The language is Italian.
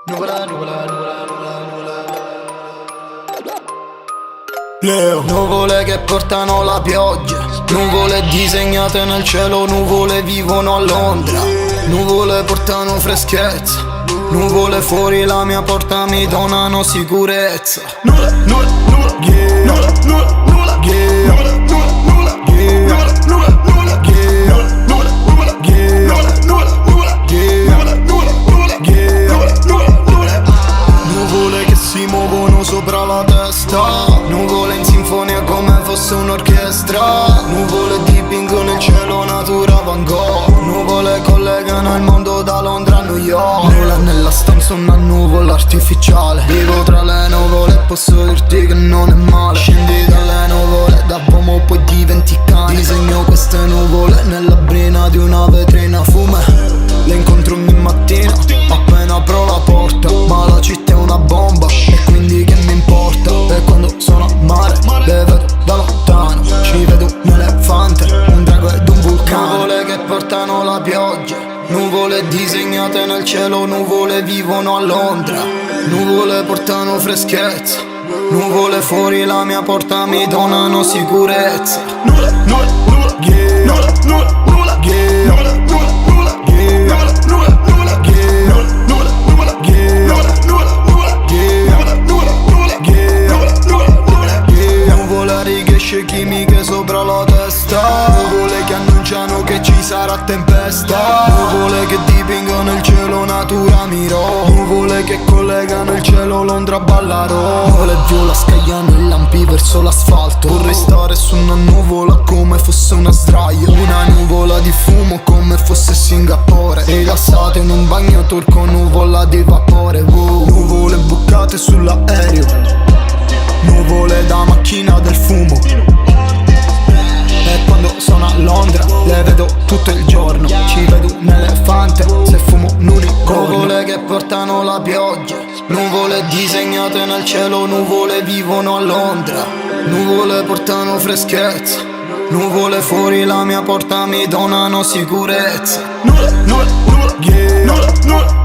Nuvola, nuvola, nuvola, nuvola, nuvola. Leo. Nuvole che portano la pioggia, nuvole disegnate nel cielo, nuvole vivono a Londra. Nuvole portano freschezza, nuvole fuori la mia porta mi donano sicurezza. Nuvola, nuvola, nuvola, Yeah. nuvola, nuvola, nuvola, Yeah. nuvola, nuvola, nuvola, Yeah. nuvola, nuvola, nuvola, Yeah. nuvola, nuvola, Yeah. nuvola, nuvola, nuvola, Yeah. nuvola, nuvola, nuvola, Yeah. nuvola, nuvola, nuvola. Nuvole che si muovono sopra la testa, nuvole in sinfonia come fosse un'orchestra. Nuvole dipingono nel cielo natura Van Gogh, nuvole collegano il mondo da Londra a New York. Nulla nella stanza, una nuvola artificiale. Vivo tra le nuvole e posso dirti che non è male. Scendi dalle nuvole, da uomo poi diventi cane. Disegno queste nuvole nella brina di una vetrina fume. Le incontro ogni mattina, appena apro la porta. Ma la città è una bomba, e quindi che mi importa? E quando sono a mare, le vedo da lontano. Ci vedo un elefante, un drago ed un vulcano. Nuvole che portano la pioggia, nuvole disegnate nel cielo, nuvole vivono a Londra. Nuvole portano freschezza, nuvole fuori la mia porta mi donano sicurezza. Nuvola, nuvola, nuvola, Yeah. nuvola, nuvola, nuvola, Yeah. nuvola, nuvola, nuvola, Yeah. nuvola, nuvola, nuvola, Yeah. nuvola, nuvola, nuvola, Yeah. nuvola, nuvola, nuvola, Yeah. nuvola, nuvola, nuvola, Yeah. nuvola, nuvola, nuvola. Yeah. Nuvole a righe chimiche sopra la testa, nuvole che annunciano che ci sarà tempesta. Nuvole che dipingono il cielo natura Miro, nuvole che collegano il cielo Londra a Ballarò. Nuvole viola scagliano i lampi verso l'asfalto. Vorrei stare su una nuvola come fosse una sdraio, una nuvola di fumo come fosse Singapore. Rilassate in un bagno turco, nuvola di vapore. Wow. Nuvole bucate sull'aereo, nuvole da macchina del fumo. E quando sono a Londra le vedo tutto il giorno. Ci vedo un elefante se fumo un unicorno. Nuvole che portano la pioggia, nuvole disegnate nel cielo, nuvole vivono a Londra. Nuvole portano freschezza, nuvole fuori la mia porta mi donano sicurezza. Nuvola, nuvola, nuvola, Yeah. nuvola, nuvola,